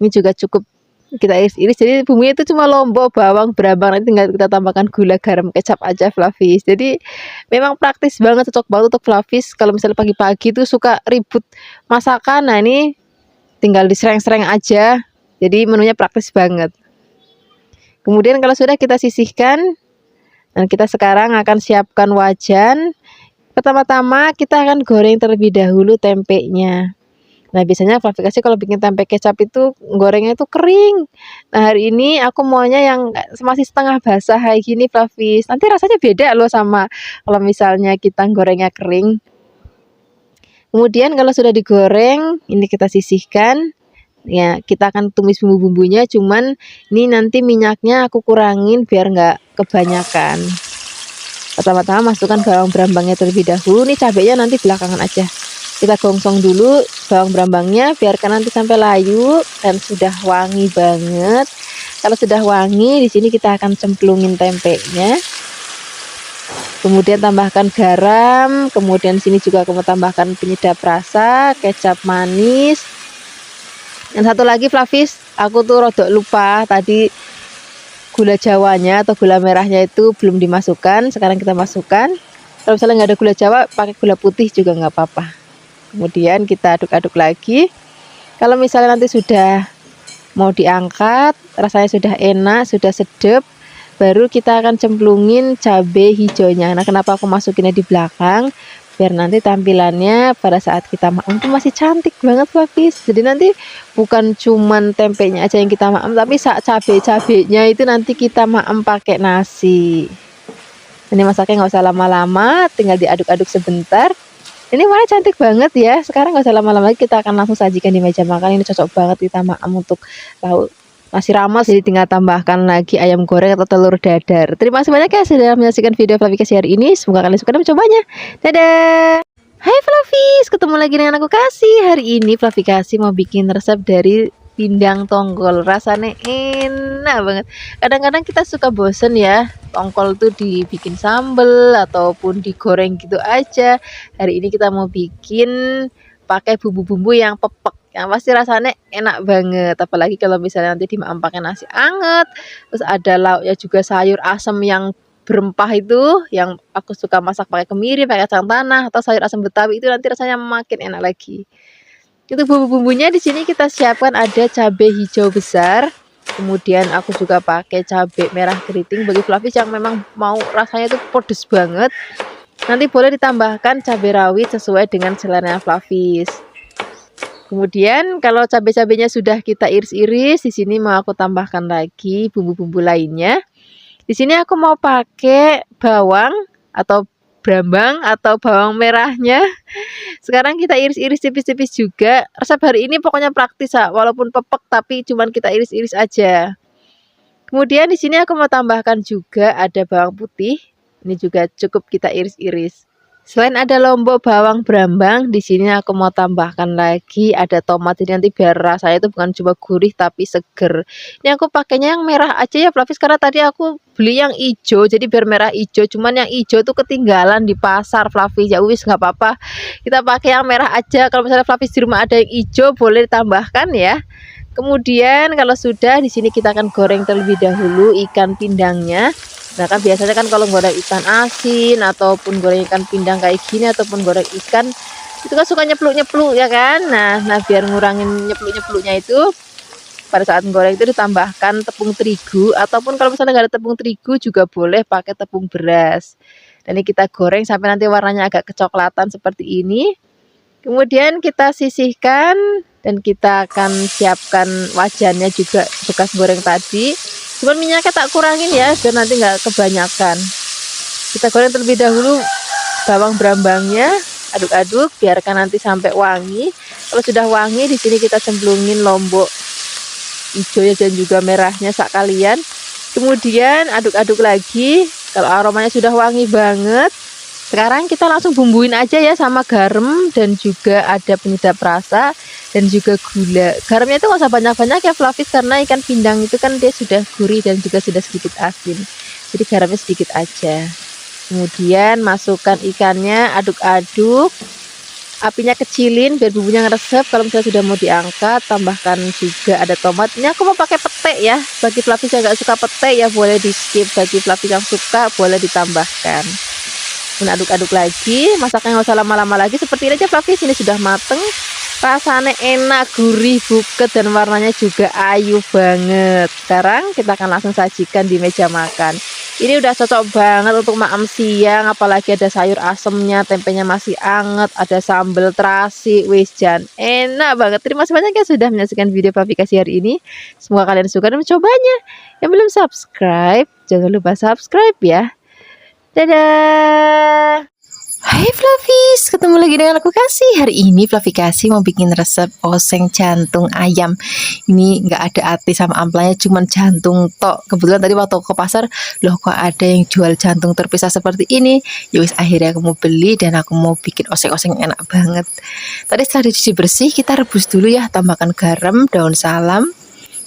Ini juga cukup kita iris-iris. Jadi bumbunya itu cuma lombok, bawang, brambang. Nanti tinggal kita tambahkan gula, garam, kecap aja Fluffy. Jadi memang praktis banget, cocok banget untuk Fluffy. Kalau misalnya pagi-pagi itu suka ribut masakan, nah ini tinggal disereng-sereng aja. Jadi menunya praktis banget. Kemudian kalau sudah kita sisihkan, dan kita sekarang akan siapkan wajan. Pertama-tama kita akan goreng terlebih dahulu tempenya. Nah biasanya Fluffy Kasih kalau bikin tempe kecap itu gorengnya itu kering. Nah hari ini aku maunya yang masih setengah basah kayak gini Fluffy. Nanti rasanya beda loh sama kalau misalnya kita gorengnya kering. Kemudian kalau sudah digoreng, ini kita sisihkan. Ya kita akan tumis bumbu-bumbunya. Cuman ini nanti minyaknya aku kurangin biar nggak kebanyakan. Pertama-tama masukkan bawang brambangnya terlebih dahulu. Ini cabenya nanti belakangan aja. Kita gongsong dulu bawang brambangnya, biarkan nanti sampai layu dan sudah wangi banget. Kalau sudah wangi, di sini kita akan cemplungin tempenya. Kemudian tambahkan garam, kemudian di sini juga aku mau tambahkan penyedap rasa, kecap manis. Dan satu lagi Fluffy, aku tuh rodok lupa tadi gula jawanya atau gula merahnya itu belum dimasukkan. Sekarang kita masukkan. Kalau misalnya nggak ada gula jawa, pakai gula putih juga nggak apa-apa. Kemudian kita aduk-aduk lagi. Kalau misalnya nanti sudah mau diangkat, rasanya sudah enak, sudah sedap, baru kita akan cemplungin cabai hijaunya. Nah kenapa aku masukinnya di belakang? Biar nanti tampilannya pada saat kita maem itu masih cantik banget Fluffy. Jadi nanti bukan cuman tempenya aja yang kita maem, tapi saat cabai-cabainya itu nanti kita maem pakai nasi. Ini masaknya nggak usah lama-lama, tinggal diaduk-aduk sebentar. Ini warna cantik banget ya. Sekarang nggak usah lama-lama lagi, kita akan langsung sajikan di meja makan. Ini cocok banget kita maem untuk lauk nasi rames. Jadi tinggal tambahkan lagi ayam goreng atau telur dadar. Terima kasih banyak ya sudah menyaksikan video Fluffy Kasih hari ini. Semoga kalian suka dan mencobanya. Dadah. Hai Fluffies, ketemu lagi dengan aku Kasih. Hari ini Fluffy Kasih mau bikin resep dari pindang tongkol. Rasanya enak banget. Kadang-kadang kita suka bosen ya, tongkol tuh dibikin sambel ataupun digoreng gitu aja. Hari ini kita mau bikin pakai bumbu-bumbu yang pepek, yang pasti rasanya enak banget. Apalagi kalau misalnya nanti dimakan pakai nasi anget, terus ada lauknya juga sayur asem yang berempah itu, yang aku suka masak pakai kemiri, pakai kacang tanah atau sayur asam betawi, itu nanti rasanya makin enak lagi. Untuk bumbu-bumbunya di sini kita siapkan ada cabai hijau besar, kemudian aku juga pakai cabai merah keriting. Bagi Fluffy yang memang mau rasanya itu pedes banget, nanti boleh ditambahkan cabai rawit sesuai dengan selera Fluffy. Kemudian kalau cabai-cabainya sudah kita iris-iris, di sini mau aku tambahkan lagi bumbu-bumbu lainnya. Di sini aku mau pakai bawang atau brambang atau bawang merahnya. Sekarang kita iris-iris tipis-tipis juga. Resep hari ini pokoknya praktis ya, walaupun pepek tapi cuman kita iris-iris aja. Kemudian di sini aku mau tambahkan juga ada bawang putih. Ini juga cukup kita iris-iris. Selain ada lombok bawang brambang, di sini aku mau tambahkan lagi ada tomat. Jadi nanti biar rasanya itu bukan cuma gurih tapi seger. Ini aku pakainya yang merah aja ya Flavis, karena tadi aku beli yang hijau, jadi biar merah hijau. Cuman yang hijau tuh ketinggalan di pasar Flavis. Ya wis nggak apa-apa, kita pakai yang merah aja. Kalau misalnya Flavis di rumah ada yang hijau boleh ditambahkan ya. Kemudian kalau sudah, di sini kita akan goreng terlebih dahulu ikan pindangnya. Nah kan biasanya kan kalau goreng ikan asin ataupun goreng ikan pindang kayak gini ataupun goreng ikan itu kan suka nyepluk-nyepluk ya kan. Nah biar ngurangin nyepluk-nyepluknya itu, pada saat goreng itu ditambahkan tepung terigu, ataupun kalau misalnya nggak ada tepung terigu juga boleh pakai tepung beras. Dan ini kita goreng sampai nanti warnanya agak kecoklatan seperti ini. Kemudian kita sisihkan dan kita akan siapkan wajannya juga bekas goreng tadi. Cuman minyaknya tak kurangin ya biar nanti nggak kebanyakan. Kita goreng terlebih dahulu bawang brambangnya, aduk-aduk biarkan nanti sampai wangi. Kalau sudah wangi, di sini kita cemplungin lombok hijaunya dan juga merahnya sak kalian. Kemudian aduk-aduk lagi. Kalau aromanya sudah wangi banget, sekarang kita langsung bumbuin aja ya sama garam dan juga ada penyedap rasa dan juga gula. Garamnya itu nggak usah banyak-banyak ya Flavis, karena ikan pindang itu kan dia sudah gurih dan juga sudah sedikit asin. Jadi garamnya sedikit aja. Kemudian masukkan ikannya, aduk-aduk. Apinya kecilin biar bumbunya ngeresep. Kalau misalnya sudah mau diangkat, tambahkan juga ada tomat. Ini aku mau pakai pete ya. Bagi Flavis yang nggak suka pete ya boleh di skip. Bagi Flavis yang suka boleh ditambahkan. Aduk-aduk lagi, masaknya nggak usah lama-lama lagi. Seperti ini aja Flavis, ini sudah mateng. Rasanya enak, gurih, buket, dan warnanya juga ayu banget. Sekarang kita akan langsung sajikan di meja makan. Ini udah cocok banget untuk makan siang, apalagi ada sayur asemnya, tempenya masih anget, ada sambal terasi, wis jan enak banget. Terima kasih banyak ya sudah menyaksikan video Flavi kasih hari ini. Semoga kalian suka dan mencobanya. Yang belum subscribe, jangan lupa subscribe ya. Dadah. Hai Flavis, ketemu lagi dengan aku Kasih. Hari ini Flavi Kasih mau bikin resep oseng jantung ayam. Ini nggak ada ati sama amplanya, cuman jantung tok. Kebetulan tadi waktu ke pasar, loh kok ada yang jual jantung terpisah seperti ini. Yowis akhirnya aku mau beli dan aku mau bikin oseng-oseng enak banget. Tadi setelah dicuci bersih, kita rebus dulu ya. Tambahkan garam, daun salam,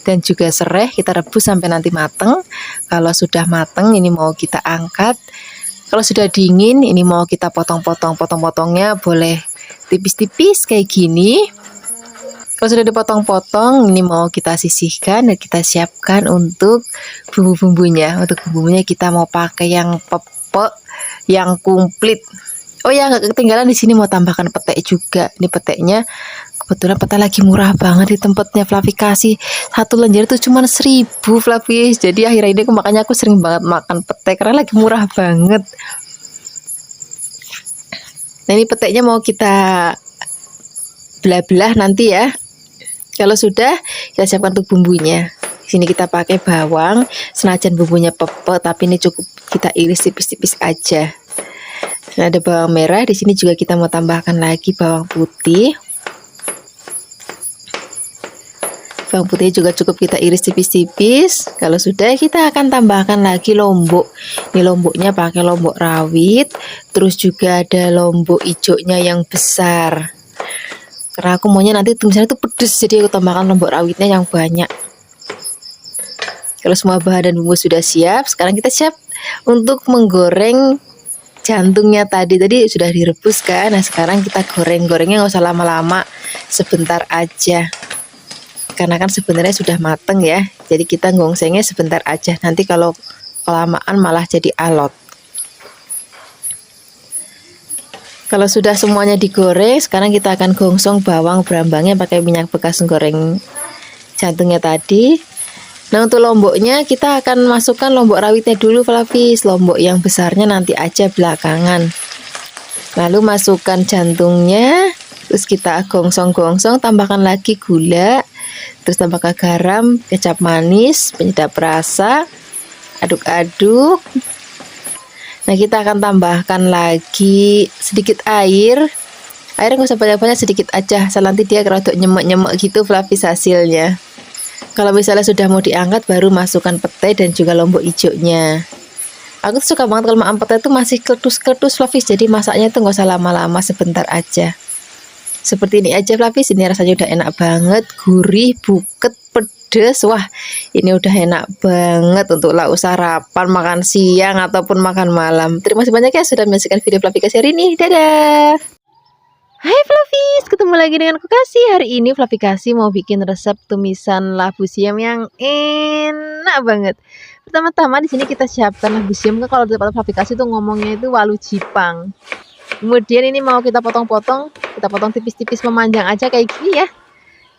dan juga serai. Kita rebus sampai nanti mateng. Kalau sudah mateng, ini mau kita angkat. Kalau sudah dingin, ini mau kita potong-potongnya boleh tipis-tipis kayak gini. Kalau sudah dipotong-potong, ini mau kita sisihkan dan kita siapkan untuk bumbu-bumbunya. Untuk bumbunya kita mau pakai yang pepek, yang komplit. Oh ya, nggak ketinggalan di sini mau tambahkan petek juga. Ini peteknya kebetulan petek lagi murah banget di tempatnya Flavi Kasih. Satu lenjer itu cuma 1.000 Flavis. Jadi akhir-akhir ini makanya aku sering banget makan petek karena lagi murah banget. Nah ini peteknya mau kita belah-belah nanti ya. Kalau sudah, kita siapkan untuk bumbunya. Di sini kita pakai bawang, senajan bumbunya pepek, tapi ini cukup kita iris tipis-tipis aja. Dan ada bawang merah. Di sini juga kita mau tambahkan lagi bawang putih. Bawang putih juga cukup kita iris tipis-tipis. Kalau sudah, kita akan tambahkan lagi lombok. Ini lomboknya pakai lombok rawit. Terus juga ada lombok hijaunya yang besar. Karena aku maunya nanti tulisannya itu pedes, jadi aku tambahkan lombok rawitnya yang banyak. Kalau semua bahan dan bumbu sudah siap, sekarang kita siap untuk menggoreng jantungnya tadi. Tadi sudah direbus kan. Nah sekarang kita goreng-gorengnya nggak usah lama-lama, sebentar aja. Karena kan sebenarnya sudah mateng ya, jadi kita gongsengnya sebentar aja, nanti kalau kelamaan malah jadi alot. Kalau sudah semuanya digoreng, sekarang kita akan gongsong bawang brambangnya pakai minyak bekas goreng jantungnya tadi. Nah untuk lomboknya kita akan masukkan lombok rawitnya dulu Flavis, lombok yang besarnya nanti aja belakangan. Lalu masukkan jantungnya, terus kita gongsong-gongsong, tambahkan lagi gula. Terus tambahkan garam, kecap manis, penyedap rasa, aduk-aduk. Nah, kita akan tambahkan lagi sedikit air. Airnya nggak usah banyak-banyak, sedikit aja. Asal nanti dia rodok nyemek-nyemek gitu flavis hasilnya. Kalau misalnya sudah mau diangkat, baru masukkan petai dan juga lombok hijaunya. Aku tuh suka banget kalau makan petai itu masih kletus-kletus flavis. Jadi masaknya tuh nggak usah lama-lama, sebentar aja. Seperti ini aja flavis, ini rasanya udah enak banget, gurih, buket, pedes. Wah, ini udah enak banget untuk lauk sarapan, makan siang ataupun makan malam. Terima kasih banyak ya sudah menyaksikan video Flavikasi hari ini. Dadah. Hai Flavis, ketemu lagi dengan aku Kasih. Hari ini Flavikasi mau bikin resep tumisan labu siam yang enak banget. Pertama-tama di sini kita siapkan labu siam. Kalau di tempat Flavikasi tuh ngomongnya itu walu jipang. Kemudian ini mau kita potong-potong, kita potong tipis-tipis memanjang aja kayak gini ya.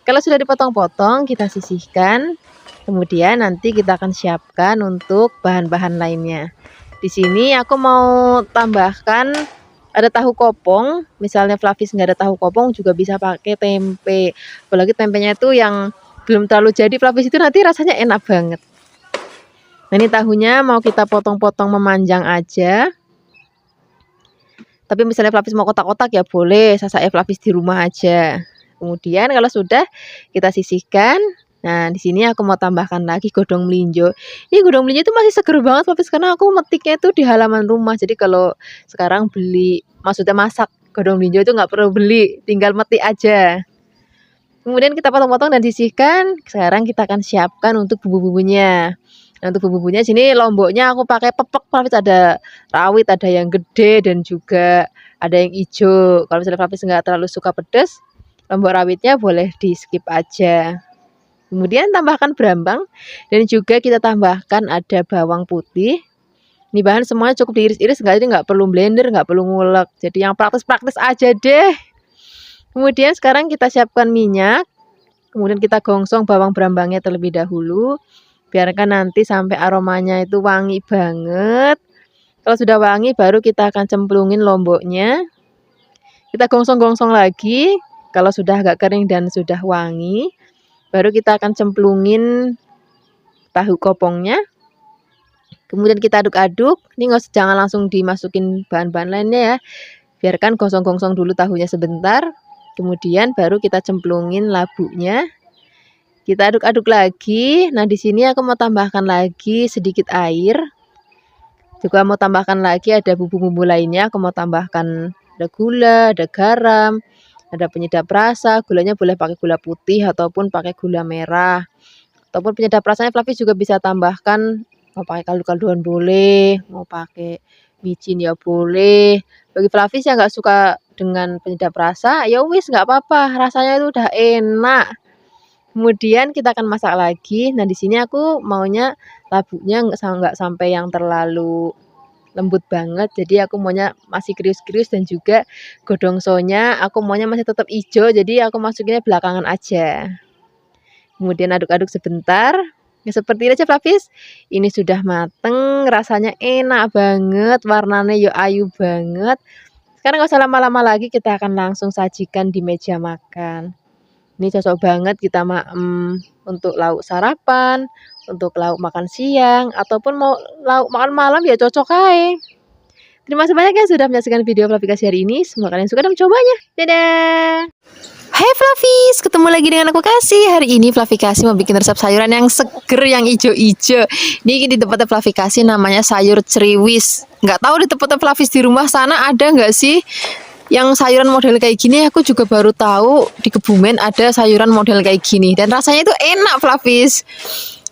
Kalau sudah dipotong-potong, kita sisihkan. Kemudian nanti kita akan siapkan untuk bahan-bahan lainnya. Di sini aku mau tambahkan ada tahu kopong. Misalnya Flavis nggak ada tahu kopong juga bisa pakai tempe. Apalagi tempenya itu yang belum terlalu jadi Flavis itu nanti rasanya enak banget. Nah, ini tahunya mau kita potong-potong memanjang aja. Tapi misalnya Flavis mau kotak-kotak ya boleh, sasaknya Flavis di rumah aja. Kemudian kalau sudah kita sisihkan. Nah, di sini aku mau tambahkan lagi godong melinjo. Ini godong melinjo itu masih seger banget Flavis karena aku metiknya itu di halaman rumah. Jadi kalau sekarang beli, maksudnya masak godong melinjo itu nggak perlu beli, tinggal metik aja. Kemudian kita potong-potong dan sisihkan. Sekarang kita akan siapkan untuk bumbu-bumbunya. Nah, untuk bumbu-bumbunya sini lomboknya aku pakai pepek Flavis, ada rawit, ada yang gede dan juga ada yang hijau. Kalau misalnya Flavis nggak terlalu suka pedas, lombok rawitnya boleh di skip aja. Kemudian tambahkan berambang dan juga kita tambahkan ada bawang putih. Ini bahan semuanya cukup diiris-iris, nggak perlu blender, nggak perlu ngulek. Jadi yang praktis-praktis aja deh. Kemudian sekarang kita siapkan minyak. Kemudian kita gongsong bawang berambangnya terlebih dahulu. Biarkan nanti sampai aromanya itu wangi banget. Kalau sudah wangi baru kita akan cemplungin lomboknya. Kita gongsong-gongsong lagi. Kalau sudah agak kering dan sudah wangi, baru kita akan cemplungin tahu kopongnya. Kemudian kita aduk-aduk. Ini jangan langsung dimasukin bahan-bahan lainnya ya. Biarkan gosong-gosong dulu tahunya sebentar. Kemudian baru kita cemplungin labunya. Kita aduk-aduk lagi. Nah, di sini aku mau tambahkan lagi sedikit air. Juga mau tambahkan lagi ada bumbu-bumbu lainnya. Aku mau tambahkan ada gula, ada garam, ada penyedap rasa. Gulanya boleh pakai gula putih ataupun pakai gula merah. Ataupun penyedap rasanya Flavis juga bisa tambahkan, mau pakai kaldu-kalduan boleh, mau pakai micin ya boleh. Bagi Flavis yang nggak suka dengan penyedap rasa, ya wis nggak apa-apa. Rasanya itu udah enak. Kemudian kita akan masak lagi. Nah, di sini aku maunya labunya nggak sampai yang terlalu lembut banget. Jadi aku maunya masih krius-krius dan juga godongsonya aku maunya masih tetap hijau. Jadi aku masukinnya belakangan aja. Kemudian aduk-aduk sebentar. Ya, seperti ini aja Flavis. Ini sudah mateng, rasanya enak banget, warnanya yo ayu banget. Sekarang nggak usah lama-lama lagi, kita akan langsung sajikan di meja makan. Ini cocok banget kita untuk lauk sarapan, untuk lauk makan siang, ataupun mau lauk makan malam ya cocok aja. Terima kasih banyak ya sudah menyaksikan video Flavikasi hari ini. Semoga kalian suka dan mencobanya. Dadah! Hai Flavis, ketemu lagi dengan aku Kasih. Hari ini Flavikasi mau bikin resep sayuran yang seger, yang ijo-ijo. Ini di tempatnya Flavikasi namanya sayur ceriwis. Nggak tahu di tempatnya Flavis di rumah sana ada nggak sih yang sayuran model kayak gini. Aku juga baru tahu di Kebumen ada sayuran model kayak gini. Dan rasanya itu enak Flavis.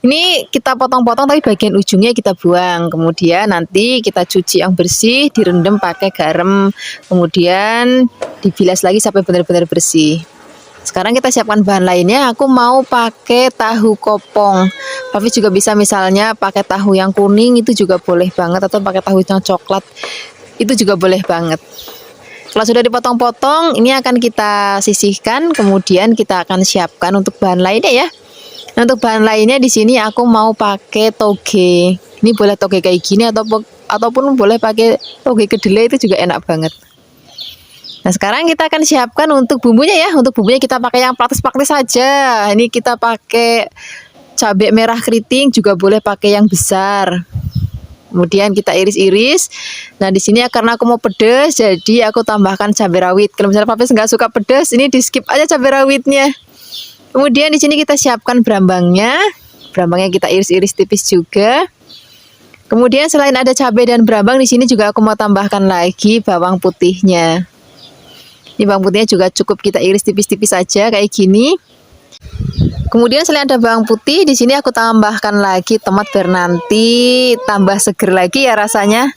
Ini kita potong-potong tapi bagian ujungnya kita buang. Kemudian nanti kita cuci yang bersih, direndam pakai garam. Kemudian dibilas lagi sampai benar-benar bersih. Sekarang kita siapkan bahan lainnya. Aku mau pakai tahu kopong. Flavis juga bisa misalnya pakai tahu yang kuning, itu juga boleh banget. Atau pakai tahu yang coklat, itu juga boleh banget. Kalau sudah dipotong-potong, ini akan kita sisihkan. Kemudian kita akan siapkan untuk bahan lainnya ya. Nah, untuk bahan lainnya di sini aku mau pakai toge. Ini boleh toge kayak gini ataupun boleh pakai toge kedelai, itu juga enak banget. Nah, sekarang kita akan siapkan untuk bumbunya ya. Untuk bumbunya kita pakai yang praktis-praktis saja. Ini kita pakai cabai merah keriting, juga boleh pakai yang besar. Kemudian kita iris-iris. Nah, di sini karena aku mau pedas, jadi aku tambahkan cabai rawit. Kalau misalnya Flavis nggak suka pedas, ini di skip aja cabai rawitnya. Kemudian di sini kita siapkan berambangnya. Berambangnya kita iris-iris tipis juga. Kemudian selain ada cabai dan berambang, di sini juga aku mau tambahkan lagi bawang putihnya. Ini bawang putihnya juga cukup kita iris tipis-tipis saja kayak gini. Kemudian selain ada bawang putih, di sini aku tambahkan lagi tomat biar nanti tambah seger lagi ya rasanya.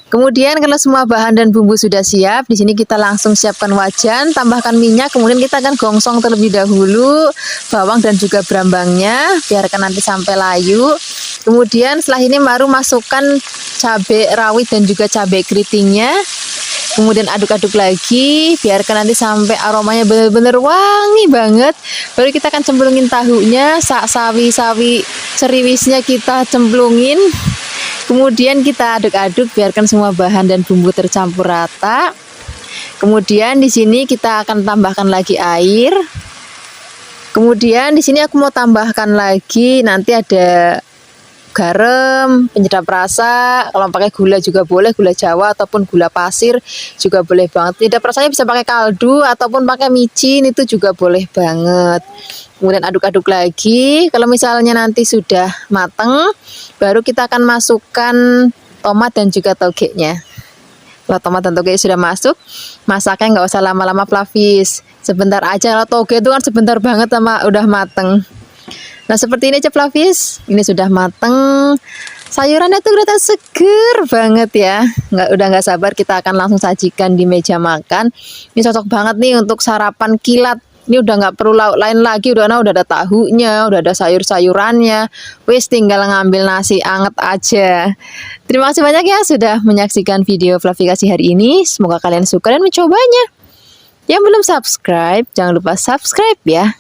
Kemudian kalau semua bahan dan bumbu sudah siap, di sini kita langsung siapkan wajan, tambahkan minyak, kemudian kita akan gongsong terlebih dahulu bawang dan juga berambangnya, biarkan nanti sampai layu. Kemudian setelah ini baru masukkan cabai rawit dan juga cabai keritingnya. Kemudian aduk-aduk lagi, biarkan nanti sampai aromanya benar-benar wangi banget. Baru kita akan cemplungin tahunya, sawi-sawi ceriwisnya kita cemplungin. Kemudian kita aduk-aduk, biarkan semua bahan dan bumbu tercampur rata. Kemudian di sini kita akan tambahkan lagi air. Kemudian di sini aku mau tambahkan lagi, nanti ada garam, penyedap rasa. Kalau pakai gula juga boleh, gula Jawa ataupun gula pasir juga boleh banget. Penyedap rasanya bisa pakai kaldu ataupun pakai micin, itu juga boleh banget. Kemudian aduk-aduk lagi. Kalau misalnya nanti sudah mateng, baru kita akan masukkan tomat dan juga togenya. Kalau tomat dan toge sudah masuk, masaknya nggak usah lama-lama Flavis. Sebentar aja, kalau toge itu kan sebentar banget sama udah mateng. Nah, seperti ini aja Flavis, ini sudah mateng. Sayurannya tuh kelihatan seger banget ya. Udah nggak sabar kita akan langsung sajikan di meja makan. Ini cocok banget nih untuk sarapan kilat. Ini udah nggak perlu lauk lain lagi, udah ada tahunya, udah ada sayur-sayurannya. Wis tinggal ngambil nasi anget aja. Terima kasih banyak ya sudah menyaksikan video Flavikasi hari ini. Semoga kalian suka dan mencobanya. Yang belum subscribe, jangan lupa subscribe ya.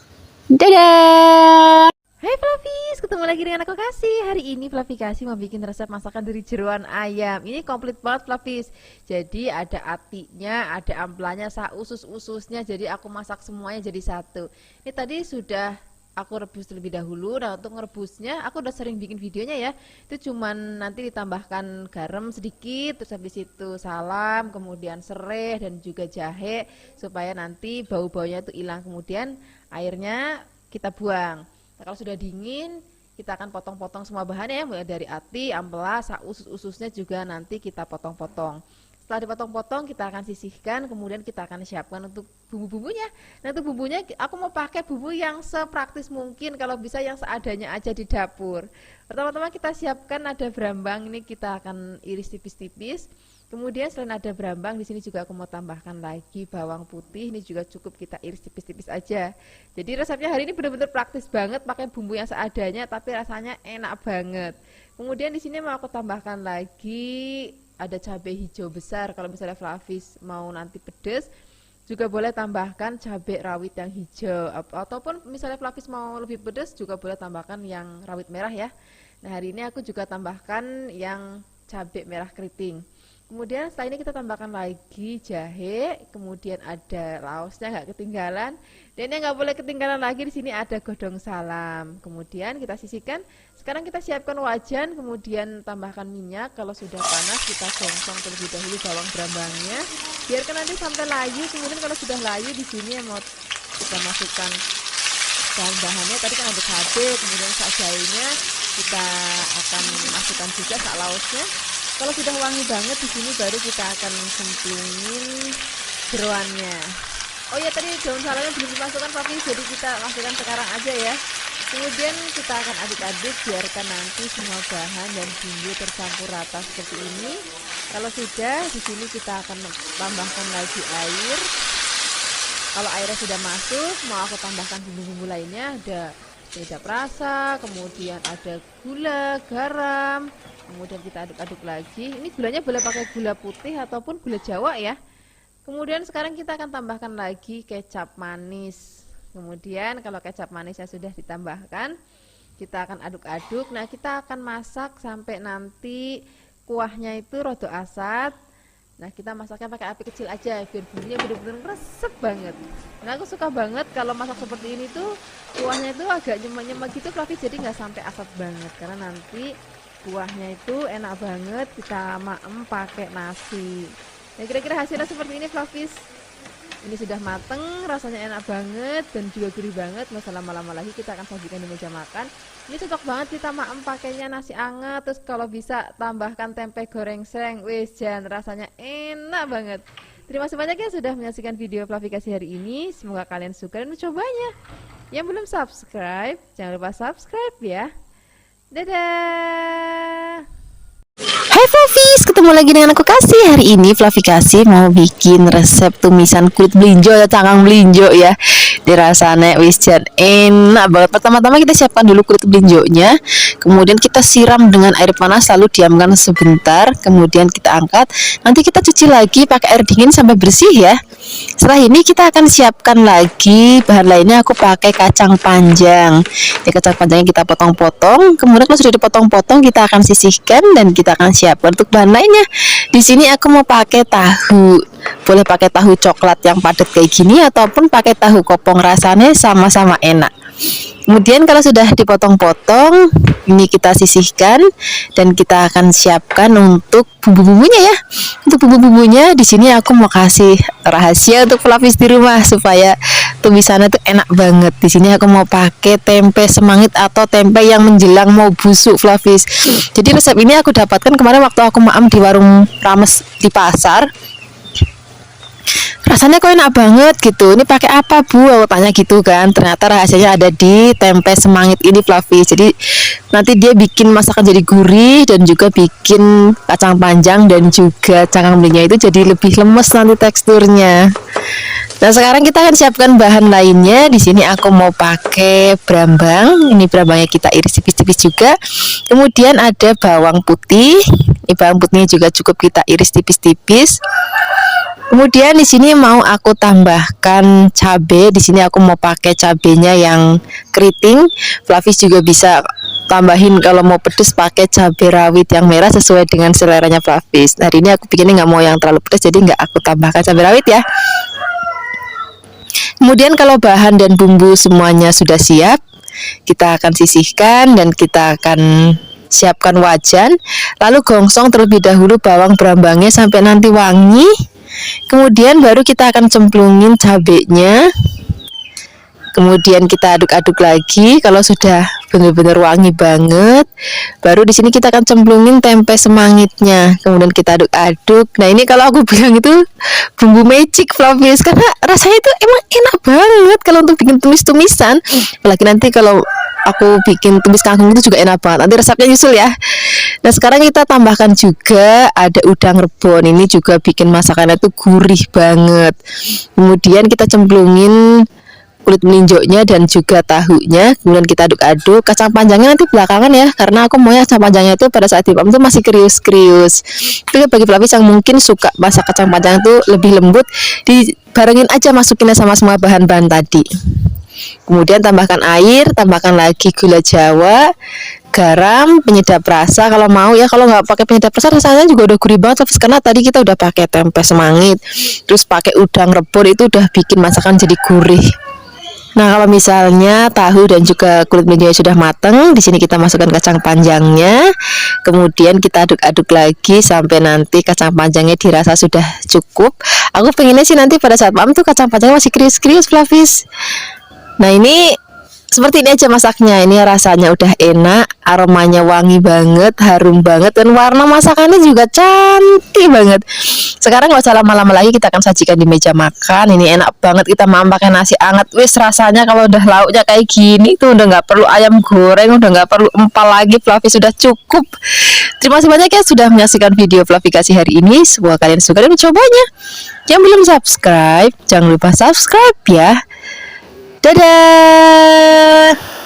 Dadah! Hai Flavis, ketemu lagi dengan aku Kasih. Hari ini Flavikasi mau bikin resep masakan dari jeroan ayam. Ini komplit banget Flavis. Jadi ada atinya, ada amplanya, usus-ususnya. Jadi aku masak semuanya jadi satu. Ini tadi sudah aku rebus terlebih dahulu. Nah, untuk ngerebusnya aku udah sering bikin videonya ya. Itu cuman nanti ditambahkan garam sedikit, terus habis itu salam, kemudian serai dan juga jahe supaya nanti bau-baunya itu hilang. Kemudian airnya kita buang. Nah, kalau sudah dingin, kita akan potong-potong semua bahannya ya, mulai dari ati, ampela, usus-ususnya juga nanti kita potong-potong. Setelah dipotong-potong, kita akan sisihkan, kemudian kita akan siapkan untuk bumbu-bumbunya. Nah, untuk bumbunya aku mau pakai bumbu yang sepraktis mungkin, kalau bisa yang seadanya aja di dapur. Pertama-tama kita siapkan ada berambang, ini kita akan iris tipis-tipis. Kemudian selain ada berambang, di sini juga aku mau tambahkan lagi bawang putih. Ini juga cukup kita iris tipis-tipis aja. Jadi resepnya hari ini benar-benar praktis banget, pakai bumbu yang seadanya, tapi rasanya enak banget. Kemudian di sini mau aku tambahkan lagi ada cabai hijau besar. Kalau misalnya Flavis mau nanti pedas, juga boleh tambahkan cabai rawit yang hijau. Ataupun misalnya Flavis mau lebih pedas, juga boleh tambahkan yang rawit merah ya. Nah, hari ini aku juga tambahkan yang cabai merah keriting. Kemudian setelah ini kita tambahkan lagi jahe, kemudian ada laosnya nggak ketinggalan. Dan yang nggak boleh ketinggalan lagi di sini ada godong salam. Kemudian kita sisihkan. Sekarang kita siapkan wajan, kemudian tambahkan minyak. Kalau sudah panas kita gongsong terlebih dahulu bawang berambangnya. Biarkan nanti sampai layu. Kemudian kalau sudah layu di sini mau kita masukkan bahan-bahannya. Tadi kan ada cabai, kemudian jahenya kita akan masukkan juga laosnya. Kalau sudah wangi banget di sini baru kita akan cemplungin jeroannya. Oh ya, tadi daun salamnya belum dimasukkan Flavis, jadi kita masukkan sekarang aja ya. Kemudian kita akan aduk-aduk, biarkan nanti semua bahan dan bumbu tercampur rata seperti ini. Kalau sudah, di sini kita akan tambahkan lagi air. Kalau airnya sudah masuk, mau aku tambahkan bumbu-bumbu lainnya, ada penyedap rasa, kemudian ada gula, garam. Kemudian kita aduk-aduk lagi. Ini gulanya boleh pakai gula putih ataupun gula Jawa ya. Kemudian sekarang kita akan tambahkan lagi kecap manis. Kemudian kalau kecap manisnya sudah ditambahkan, kita akan aduk-aduk. Nah, kita akan masak sampai nanti kuahnya itu rada asat. Nah, kita masaknya pakai api kecil aja biar bumbunya benar-benar resep banget. Nah, aku suka banget kalau masak seperti ini tuh kuahnya itu agak nyemek-nyemek gitu Flavis, jadi nggak sampai asat banget karena nanti kuahnya itu enak banget, kita maem pakai nasi. Nah, kira-kira hasilnya seperti ini Flavis. Ini sudah mateng, rasanya enak banget dan juga gurih banget. Nggak usah lama-lama lagi, kita akan sajikan di meja makan. Ini cocok banget kita maem pakainya nasi anget, terus kalau bisa tambahkan tempe goreng seng. Wis jan, rasanya enak banget. Terima kasih banyak ya sudah menyaksikan video Flavikasi hari ini. Semoga kalian suka dan mencobanya. Yang belum subscribe, jangan lupa subscribe ya. Dadah. Hai Flavis, ketemu lagi dengan aku Kasih. Hari ini Flavikasi mau bikin resep tumisan kulit melinjo atau cangkang melinjo ya. Dirasanya wis jan enak banget. Pertama-tama kita siapkan dulu kulit melinjonya, kemudian kita siram dengan air panas lalu diamkan sebentar, kemudian kita angkat. Nanti kita cuci lagi pakai air dingin sampai bersih ya. Setelah ini kita akan siapkan lagi bahan lainnya. Aku pakai kacang panjang. Ini kacang panjangnya kita potong-potong, kemudian kalau sudah dipotong-potong kita akan sisihkan dan kita akan siapkan untuk bahan lainnya. Di sini aku mau pakai tahu. Boleh pakai tahu coklat yang padat kayak gini ataupun pakai tahu kopong, rasanya sama-sama enak. Kemudian kalau sudah dipotong-potong, ini kita sisihkan dan kita akan siapkan untuk bumbu-bumbunya ya. Untuk bumbu-bumbunya di sini aku mau kasih rahasia untuk Flavis di rumah supaya tumisannya tuh enak banget. Di sini aku mau pakai tempe semangit atau tempe yang menjelang mau busuk Flavis. Jadi resep ini aku dapatkan kemarin waktu aku maem di warung Rames di pasar. Rasanya kok enak banget gitu. Ini pakai apa Bu? Aku tanya gitu kan. Ternyata rahasianya ada di tempe semangit ini Flavis. Jadi nanti dia bikin masakan jadi gurih dan juga bikin kacang panjang dan juga cangkang melinjo itu jadi lebih lemes nanti teksturnya. Nah, sekarang kita akan siapkan bahan lainnya. Di sini aku mau pakai brambang. Ini brambangnya kita iris tipis-tipis juga. Kemudian ada bawang putih. Ini bawang putihnya juga cukup kita iris tipis-tipis. Kemudian di sini mau aku tambahkan cabai. Di sini aku mau pakai cabenya yang keriting. Flavis juga bisa tambahin kalau mau pedes pakai cabai rawit yang merah sesuai dengan seleranya Flavis. Nah, hari ini aku bikinnya nggak mau yang terlalu pedas, jadi nggak aku tambahkan cabai rawit ya. Kemudian kalau bahan dan bumbu semuanya sudah siap, kita akan sisihkan dan kita akan siapkan wajan. Lalu gongsong terlebih dahulu bawang brambangnya sampai nanti wangi. Kemudian baru kita akan cemplungin cabenya. Kemudian kita aduk-aduk lagi. Kalau sudah benar-benar wangi banget, baru di sini kita akan cemplungin tempe semangitnya. Kemudian kita aduk-aduk. Nah, ini kalau aku bilang itu bumbu magic Flavis, karena rasanya itu emang enak banget kalau untuk bikin tumis-tumisan. Apalagi nanti kalau aku bikin tumis kangkung itu juga enak banget. Nanti resepnya nyusul ya. Nah, sekarang kita tambahkan juga ada udang rebon. Ini juga bikin masakannya tuh gurih banget. Kemudian kita cemplungin kulit melinjonya dan juga tahunya. Kemudian kita aduk-aduk. Kacang panjangnya nanti belakangan ya, karena aku maunya kacang panjangnya itu pada saat dipam itu masih krius-krius. Tapi bagi Flavis yang mungkin suka masak kacang panjang itu lebih lembut, dibarengin aja masukinnya sama semua bahan-bahan tadi. Kemudian tambahkan air, tambahkan lagi gula jawa, garam, penyedap rasa kalau mau ya. Kalau nggak pakai penyedap rasa rasanya juga udah gurih banget karena tadi kita udah pakai tempe semangit, terus pakai udang rebon, itu udah bikin masakan jadi gurih. Nah, kalau misalnya tahu dan juga kulit melinjonya sudah mateng, di sini kita masukkan kacang panjangnya. Kemudian kita aduk-aduk lagi sampai nanti kacang panjangnya dirasa sudah cukup. Aku pengennya sih nanti pada saat malam tuh kacang panjangnya masih krius-krius Flavis. Nah, ini seperti ini aja masaknya. Ini rasanya udah enak, aromanya wangi banget, harum banget, dan warna masakannya juga cantik banget. Sekarang nggak usah lama-lama lagi, kita akan sajikan di meja makan. Ini enak banget, kita makan pakai nasi anget. Wis, rasanya kalau udah lauknya kayak gini tuh udah nggak perlu ayam goreng, udah nggak perlu empal lagi. Flavis sudah cukup. Terima kasih banyak ya sudah menyaksikan video Flavikasi hari ini. Semoga kalian suka dan mencobanya. Yang belum subscribe, jangan lupa subscribe ya. Dadah.